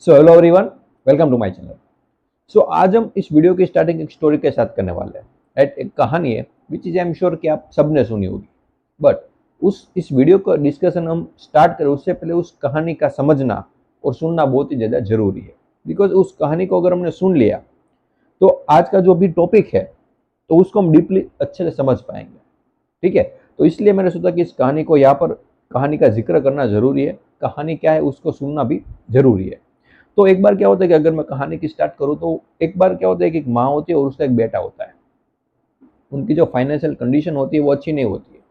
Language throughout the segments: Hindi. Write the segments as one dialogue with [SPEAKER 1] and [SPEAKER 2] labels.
[SPEAKER 1] So hello everyone, welcome to my channel. So आज हम इस वीडियो की स्टार्टिंग एक स्टोरी के साथ करने वाले हैं। राइट, एक कहानी है which is I am sure कि आप सबने सुनी होगी। बट उस इस वीडियो का डिस्कशन हम स्टार्ट करें उससे पहले उस कहानी का समझना और सुनना बहुत ही ज़्यादा जरूरी है। बिकॉज उस कहानी को अगर हमने सुन लिया तो आज का जो भी टॉपिक है तो उसको हम डीपली अच्छे से समझ पाएंगे। ठीक है, तो इसलिए मैंने सोचा कि इस कहानी को यहाँ पर कहानी का जिक्र करना जरूरी है। कहानी क्या है उसको सुनना भी जरूरी है। तो एक बार क्या होता है कि अगर मैं कहानी की स्टार्ट करूँ तो एक बार क्या होता है कि एक माँ होती है और उसका एक बेटा होता है। उनकी जो फाइनेंशियल कंडीशन होती है वो अच्छी नहीं होती है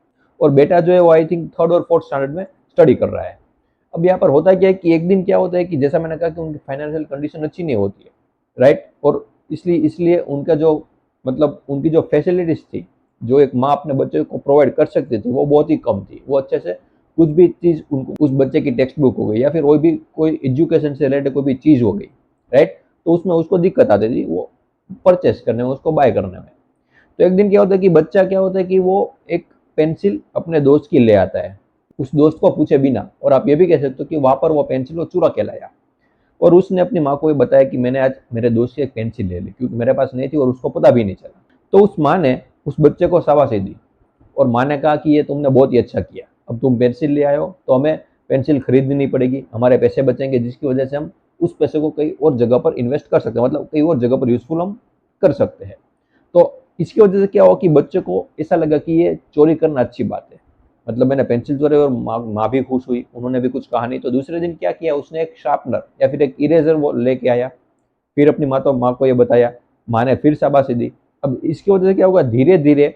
[SPEAKER 1] और बेटा जो है वो आई थिंक थर्ड और फोर्थ स्टैंडर्ड में स्टडी कर रहा है। अब यहाँ पर होता क्या है कि एक दिन क्या होता है कि जैसा मैंने कहा कि उनकी फाइनेंशियल कंडीशन अच्छी नहीं होती है। राइट, और इसलिए इसलिए उनका जो मतलब उनकी जो फैसिलिटीज थी जो एक माँ अपने बच्चे को प्रोवाइड कर सकती थी वो बहुत ही कम थी। वो अच्छे से कुछ भी चीज़ उनको उस बच्चे की टेक्स्ट बुक हो गई या फिर कोई एजुकेशन से रिलेटेड कोई भी चीज़ हो गई। राइट, तो उसमें उसको दिक्कत आती थी वो परचेस करने में, उसको बाय करने में। तो एक दिन क्या होता है कि बच्चा क्या होता है कि वो एक पेंसिल अपने दोस्त की ले आता है उस दोस्त को पूछे बिना, और आप ये भी कह सकते हो कि वहां पर वो पेंसिल वो चुरा के लाया। और उसने अपनी माँ को ये बताया कि मैंने आज मेरे दोस्त से एक पेंसिल ले ली क्योंकि मेरे पास नहीं थी और उसको पता भी नहीं चला। तो उस माँ ने उस बच्चे को शाबाशी दी और माँ ने कहा कि ये तुमने बहुत ही अच्छा किया, अब तुम पेंसिल ले आए हो तो हमें पेंसिल खरीदनी नहीं पड़ेगी, हमारे पैसे बचेंगे जिसकी वजह से हम उस पैसे को कहीं और जगह पर इन्वेस्ट कर सकते हैं, मतलब कहीं और जगह पर यूजफुल हम कर सकते हैं। तो इसकी वजह से क्या हुआ कि बच्चे को ऐसा लगा कि ये चोरी करना अच्छी बात है, मतलब मैंने पेंसिल चोरी और माँ भी खुश हुई, उन्होंने भी कुछ कहा नहीं। तो दूसरे दिन क्या किया उसने, एक शार्पनर या फिर एक इरेजर वो लेके आया, फिर अपनी माँ को ये बताया। माँ ने फिर शाबाशी दी। अब इसकी वजह से क्या होगा, धीरे धीरे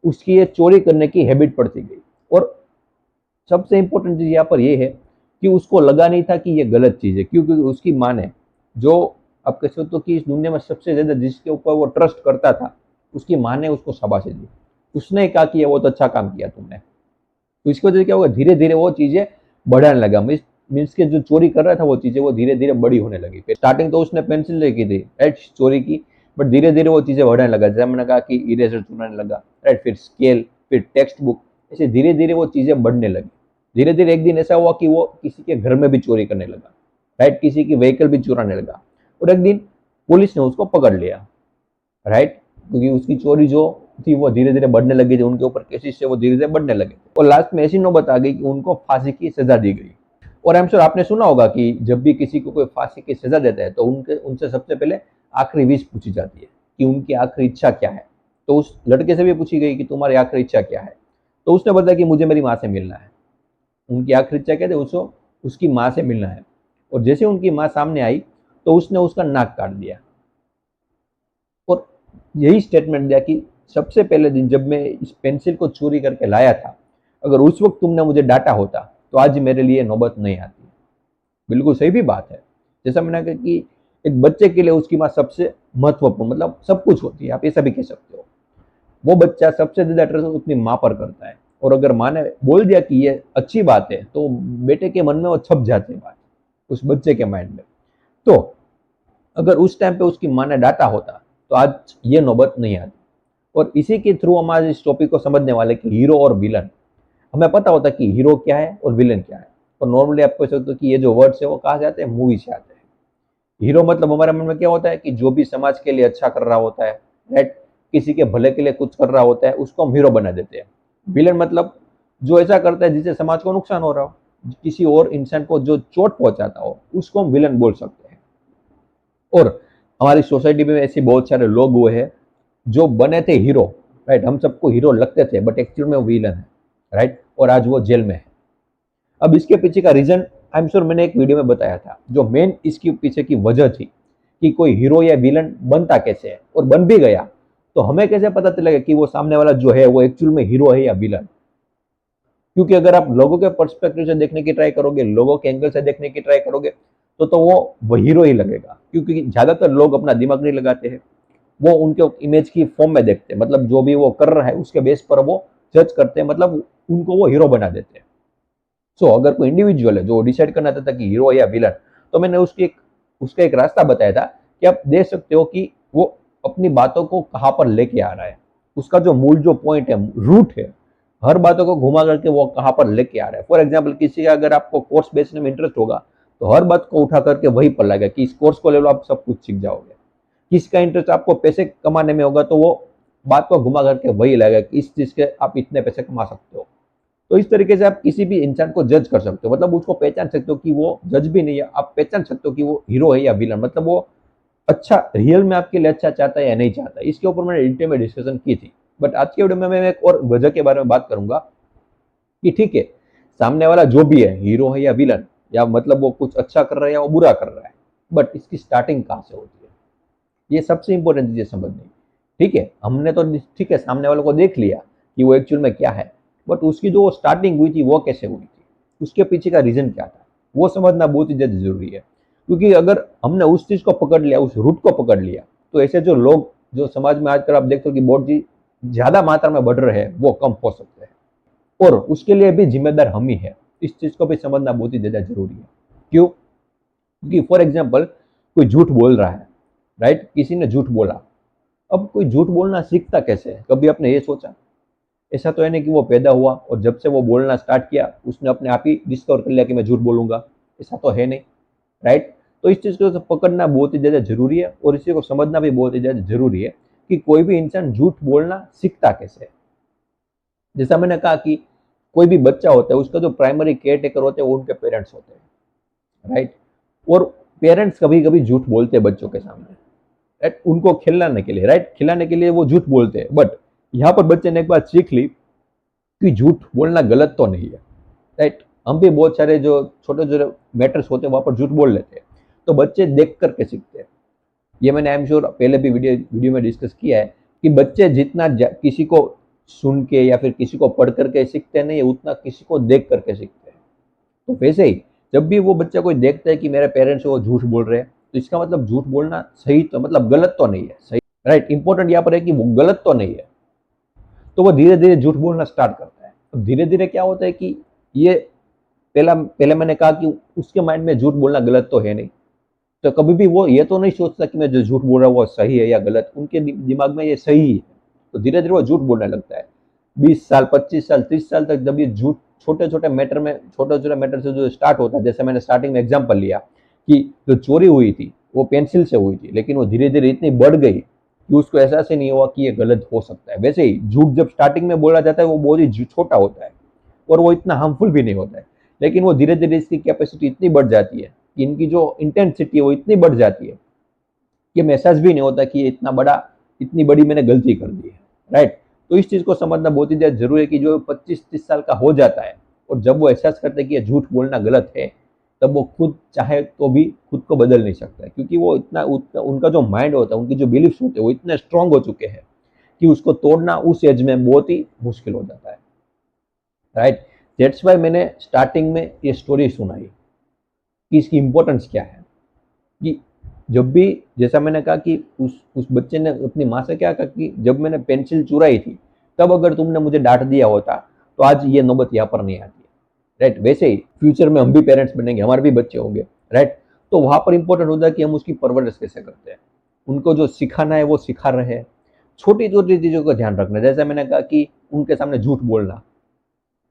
[SPEAKER 1] उसकी ये चोरी करने की हैबिट पड़ती गई। और सबसे इंपॉर्टेंट चीज यहाँ पर ये है कि उसको लगा नहीं था कि ये गलत चीज है, क्योंकि उसकी माँ ने जो आप कह सकते हो कि इस दुनिया में सबसे ज्यादा जिसके ऊपर वो ट्रस्ट करता था, उसकी माँ ने उसको शाबाशी दी। उसने कहा कि ये बहुत अच्छा काम किया तुमने। तो इसकी वजह से क्या होगा, धीरे धीरे वो चीजें बढ़ाने लगा। मीन्स के जो चोरी कर रहा था वो चीजें वो धीरे धीरे बड़ी होने लगी। स्टार्टिंग तो उसने पेंसिल लेके थी राइट चोरी की, बट धीरे धीरे वो चीजें बढ़ाने लगा। जैसे मैंने कहा कि इरेजर चुराने लगा, राइट, फिर स्केल, फिर टेक्स्ट बुक, ऐसे धीरे धीरे वो चीजें बढ़ने लगी। धीरे धीरे एक दिन ऐसा हुआ कि वो किसी के घर में भी चोरी करने लगा, राइट, किसी की व्हीकल भी चुराने लगा। और एक दिन पुलिस ने उसको पकड़ लिया, राइट, क्योंकि उसकी चोरी जो थी वो धीरे धीरे बढ़ने लगी थी, उनके ऊपर केसेस से वो धीरे धीरे बढ़ने लगे और लास्ट में ऐसी नौबत आ गई कि उनको फांसी की सजा दी गई। और आई एम श्योर आपने सुना होगा कि जब भी किसी को कोई फांसी की सजा देता है तो उनसे सबसे पहले आखिरी विश पूछी जाती है कि उनकी आखिरी इच्छा क्या है। तो उस लड़के से भी पूछी गई कि तुम्हारी आखिरी इच्छा क्या है। तो उसने बताया कि मुझे मेरी माँ से मिलना है। उनकी आखिरी इच्छा क्या थी, उसको उसकी माँ से मिलना है। और जैसे उनकी माँ सामने आई तो उसने उसका नाक काट दिया और यही स्टेटमेंट दिया कि सबसे पहले दिन जब मैं इस पेंसिल को चोरी करके लाया था, अगर उस वक्त तुमने मुझे डांटा होता तो आज मेरे लिए नौबत नहीं आती। बिल्कुल सही भी बात है। जैसा मैंने कहा कि एक बच्चे के लिए उसकी माँ सबसे महत्वपूर्ण, मतलब सब कुछ होती है, आप ऐसा भी कह सकते हो। वो बच्चा सबसे ज्यादा ट्रस्ट अपनी माँ पर करता है और अगर माँ ने बोल दिया कि ये अच्छी बात है तो बेटे के मन में वो छप जाती है बात, उस बच्चे के माइंड में। तो अगर उस टाइम पे उसकी माँ ने डांटा होता तो आज ये नौबत नहीं आती। और इसी के थ्रू हम आज इस टॉपिक को समझने वाले कि हीरो और विलन। हमें पता होता है कि हीरो क्या है और विलन क्या है, और नॉर्मली आपको सकते हो कि ये जो वर्ड्स है वो कहाँ से आते हैं, मूवी से आते हैं। हीरो मतलब हमारे मन में क्या होता है कि जो भी समाज के लिए अच्छा कर रहा होता है, राइट, किसी के भले के लिए कुछ कर रहा होता है, उसको हम हीरो बना देते हैं। विलन मतलब जो ऐसा करता है जिससे समाज को नुकसान हो रहा हो, किसी और इंसान को जो चोट पहुंचाता हो, उसको हम विलन बोल सकते हैं। और हमारी सोसाइटी में ऐसे बहुत सारे लोग हुए हैं जो बने थे हीरो, राइट, हम सबको हीरो लगते थे बट एक्चुअल में वो विलन है, राइट, और आज वो जेल में है। अब इसके पीछे का रीजन आई एम श्योर मैंने एक वीडियो में बताया था। जो मेन इसके पीछे की वजह थी कि कोई हीरो या विलन बनता कैसे है और बन भी गया तो हमें कैसे पता चलेगा कि वो सामने वाला जो है वो एक्चुअल में हीरो है या विलन। क्योंकि अगर आप लोगों के पर्सपेक्टिव से देखने की ट्राई करोगे, लोगों के एंगल से देखने की ट्राई करोगे तो वो हीरो ही लगेगा, क्योंकि ज्यादातर लोग अपना दिमाग नहीं लगाते हैं। वो उनके इमेज की फॉर्म में देखते हैं, मतलब जो भी वो कर रहा है उसके बेस पर वो जज करते हैं, मतलब उनको वो हीरो बना देते हैं। अगर कोई इंडिविजुअल है जो डिसाइड करना चाहता है कि हीरो या विलन, तो मैंने उसका एक रास्ता बताया था कि आप देख सकते हो कि वो अपनी बातों को कहाँ पर लेके आ रहा है। उसका जो मूल जो पॉइंट है, रूट है, हर बातों को घुमा करके वो कहाँ पर लेके आ रहा है। फॉर एग्जाम्पल किसी का अगर आपको कोर्स बेचने में इंटरेस्ट होगा तो हर बात को उठा करके वहीं पर लगेगा कि इस कोर्स को ले लो, आप सब कुछ सीख जाओगे। किसका इंटरेस्ट आपको पैसे कमाने में होगा, तो वो बात को घुमा करके वही लगेगा कि इस चीज के आप इतने पैसे कमा सकते हो। तो इस तरीके से आप किसी भी इंसान को जज कर सकते हो, मतलब उसको पहचान सकते हो कि वो जज भी नहीं है, आप पहचान सकते हो कि वो हीरो है या विलन, मतलब वो अच्छा रियल में आपके लिए अच्छा चाहता है या नहीं चाहता है। इसके ऊपर मैंने डिटेल में डिस्कशन की थी। बट आज के वीडियो में मैं एक और वजह के बारे में बात करूंगा कि ठीक है, सामने वाला जो भी है, हीरो है या विलन, या मतलब वो कुछ अच्छा कर रहा है या वो बुरा कर रहा है, बट इसकी स्टार्टिंग कहाँ से होती है, ये सबसे इंपॉर्टेंट चीज है समझनी। ठीक है, हमने तो ठीक है सामने वालों को देख लिया कि वो एक्चुअल में क्या है, बट उसकी जो स्टार्टिंग हुई थी वो कैसे हुई थी, उसके पीछे का रीजन क्या था, वो समझना बहुत ही ज्यादा जरूरी है। क्योंकि अगर हमने उस चीज को पकड़ लिया, उस रूट को पकड़ लिया, तो ऐसे जो लोग जो समाज में आजकल आप देखते हो कि बहुत ही ज्यादा मात्रा में बढ़ रहे हैं, वो कम हो सकते हैं। और उसके लिए भी जिम्मेदार हम ही है। इस चीज को भी समझना बहुत ही ज्यादा जरूरी है। क्यों? क्योंकि फॉर एग्जाम्पल कोई झूठ बोल रहा है, राइट, किसी ने झूठ बोला। अब कोई झूठ बोलना सीखता कैसे है, कभी आपने ये सोचा? ऐसा तो है नहीं कि वो पैदा हुआ और जब से वो बोलना स्टार्ट किया उसने अपने आप ही डिस्कवर कर लिया कि मैं झूठ बोलूंगा। ऐसा तो है नहीं, राइट। तो इस चीज को पकड़ना बहुत ही ज्यादा जरूरी है और इसी को समझना भी बहुत ही ज्यादा जरूरी है कि कोई भी इंसान झूठ बोलना सीखता कैसे है। जैसा मैंने कहा कि कोई भी बच्चा होता है, उसका जो प्राइमरी केयर टेकर होते हैं वो उनके पेरेंट्स होते हैं, राइट। और पेरेंट्स कभी कभी झूठ बोलते हैं बच्चों के सामने, राइट, उनको खिलाने के लिए, राइट, खिलाने के लिए वो झूठ बोलते हैं। बट यहाँ पर बच्चे ने एक बात सीख ली कि झूठ बोलना गलत तो नहीं है, राइट। हम भी बहुत सारे जो छोटे छोटे मैटर्स होते हैं वहां पर झूठ बोल लेते हैं। तो बच्चे देख करके सीखते हैं। ये मैंने आई एम श्योर पहले भी वीडियो वीडियो में डिस्कस किया है कि बच्चे जितना किसी को सुन के या फिर किसी को पढ़ करके सीखते नहीं है, उतना किसी को देख करके सीखते हैं। तो वैसे ही जब भी वो बच्चा कोई देखता है कि मेरे पेरेंट्स वो झूठ बोल रहे हैं, तो इसका मतलब झूठ बोलना सही तो मतलब गलत तो नहीं है, सही, राइट। इंपॉर्टेंट यहाँ पर है कि वो गलत तो नहीं है। तो वो धीरे धीरे झूठ बोलना स्टार्ट करता है। तो धीरे धीरे क्या होता है कि ये पहला पहले मैंने कहा कि उसके माइंड में झूठ बोलना गलत तो है नहीं। तो कभी भी वो ये तो नहीं सोचता कि मैं जो झूठ बोल रहा हूँ वो सही है या गलत, उनके दिमाग में ये सही है। तो धीरे धीरे वो झूठ बोलने लगता है। 20 साल, 25 साल, 30 साल तक जब ये झूठ छोटे छोटे मैटर में, छोटे छोटे मैटर से जो स्टार्ट होता है, जैसे मैंने स्टार्टिंग में एग्जाम्पल लिया कि जो चोरी हुई थी वो पेंसिल से हुई थी, लेकिन वो धीरे धीरे इतनी बढ़ गई कि उसको एहसास ही नहीं हुआ कि ये गलत हो सकता है। वैसे ही झूठ जब स्टार्टिंग में बोला जाता है वो बहुत ही छोटा होता है और वो इतना हार्मफुल भी नहीं होता है, लेकिन वो धीरे धीरे इसकी कैपेसिटी इतनी बढ़ जाती है कि इनकी जो इंटेंसिटी है वो इतनी बढ़ जाती है कि हमें एहसास भी नहीं होता कि ये इतना बड़ा, इतनी बड़ी मैंने गलती कर दी है, राइट। तो इस चीज को समझना बहुत ही ज्यादा जरूरी है कि जो 25-30 साल का हो जाता है और जब वो एहसास करते हैं कि ये झूठ बोलना गलत है, तब वो खुद चाहे तो भी खुद को बदल नहीं सकता है। क्योंकि वो उनका जो माइंड होता है, उनकी जो बिलीफ्स होते हैं वो इतने स्ट्रांग हो चुके हैं कि उसको तोड़ना उस एज में बहुत ही मुश्किल हो जाता है, राइट। दैट्स वाई मैंने स्टार्टिंग में ये स्टोरी सुनाई कि इसकी इंपॉर्टेंस क्या है। कि जब भी, जैसा मैंने कहा कि उस बच्चे ने अपनी माँ से क्या कहा कि जब मैंने पेंसिल चुराई थी तब अगर तुमने मुझे डांट दिया होता तो आज ये नौबत यहाँ पर नहीं आती, राइट। वैसे ही फ्यूचर में हम भी पेरेंट्स बनेंगे, हमारे भी बच्चे होंगे, राइट। तो वहां पर इंपॉर्टेंट होता है कि हम उसकी परवरिश कैसे करते हैं, उनको जो सिखाना है वो सिखा रहे हैं। छोटी छोटी चीजों का ध्यान रखना, जैसे मैंने कहा कि उनके सामने झूठ बोलना,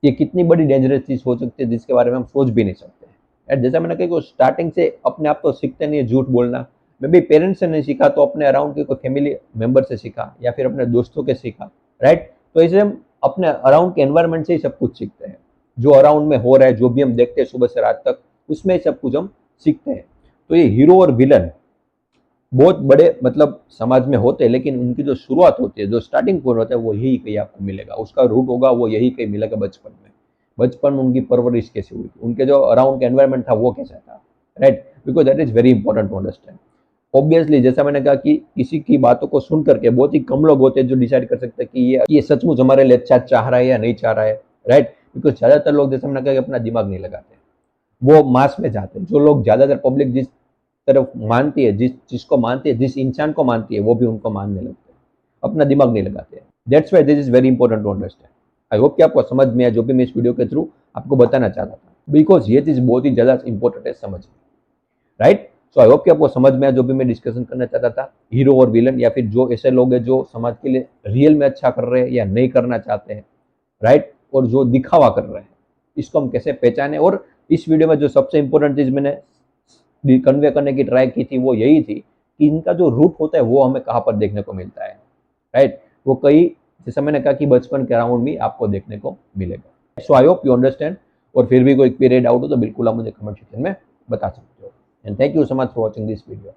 [SPEAKER 1] ये कितनी बड़ी डेंजरस चीज हो सकती है जिसके बारे में हम सोच भी नहीं सकते। एंड जैसा मैंने कहा कि स्टार्टिंग से अपने आप तो सीखते नहीं है झूठ बोलना। मैं भी पेरेंट्स से नहीं सीखा तो अपने अराउंड के कोई फैमिली मेंबर से सीखा या फिर अपने दोस्तों के सीखा, राइट। तो इसे हम अपने अराउंड के एनवायरमेंट से ही सब कुछ सीखते हैं। जो अराउंड में हो रहा है, जो भी हम देखते हैं सुबह से रात तक, उसमें ही सब कुछ हम सीखते हैं। तो ये हीरो और विलन बहुत बड़े मतलब समाज में होते हैं, लेकिन उनकी जो शुरुआत होती है, जो स्टार्टिंग पॉइंट होता है, वो यही कहीं आपको मिलेगा, उसका रूट होगा वो यही कहीं मिलेगा बचपन में। बचपन में उनकी परवरिश कैसी हुई, उनके जो अराउंड का एनवायरमेंट था वो कैसा था, right. Because that is very important to understand. Obviously जैसा मैंने कहा कि किसी की बातों को सुन करके बहुत ही कम लोग होते हैं जो डिसाइड कर सकते हैं कि ये सचमुच हमारे लिए अच्छा चाह रहा है या नहीं चाह रहा है, राइट। बिकॉज ज्यादातर लोग, जैसे मैंने कहा, कि अपना दिमाग नहीं लगाते, वो मास में जाते हैं। जो लोग ज्यादातर पब्लिक जिस तरफ मानती है, जिस जिसको मानती है, जिस इंसान को मानती है, वो भी उनको मानने लगते हैं, अपना दिमाग नहीं लगाते। That's why this is very important to understand. I hope कि आपको समझ में आया जो भी मैं इस वीडियो के थ्रू आपको बताना चाहता था, बिकॉज ये चीज बहुत ही ज्यादा इंपॉर्टेंट है समझ, राइट। सो आई होप कि आपको समझ में आया जो भी मैं डिस्कशन करना चाहता था, हीरो और विलन, या फिर जो ऐसे लोग हैं जो समाज के लिए रियल में अच्छा कर रहे हैं या नहीं करना चाहते हैं, राइट, और जो दिखावा कर रहे हैं, इसको हम कैसे पहचाने। और इस वीडियो में जो सबसे इंपॉर्टेंट चीज मैंने कन्वे करने की ट्राई की थी वो यही थी कि इनका जो रूट होता है वो हमें कहाँ पर देखने को मिलता है, राइट। वो कई, जैसे मैंने कहा कि बचपन के अराउंड भी आपको देखने को मिलेगा। सो आई होप यू अंडरस्टैंड। और फिर भी कोई क्वेरी डाउट हो तो बिल्कुल आप मुझे कमेंट सेक्शन में बता सकते हो। And thank you so much for watching this video.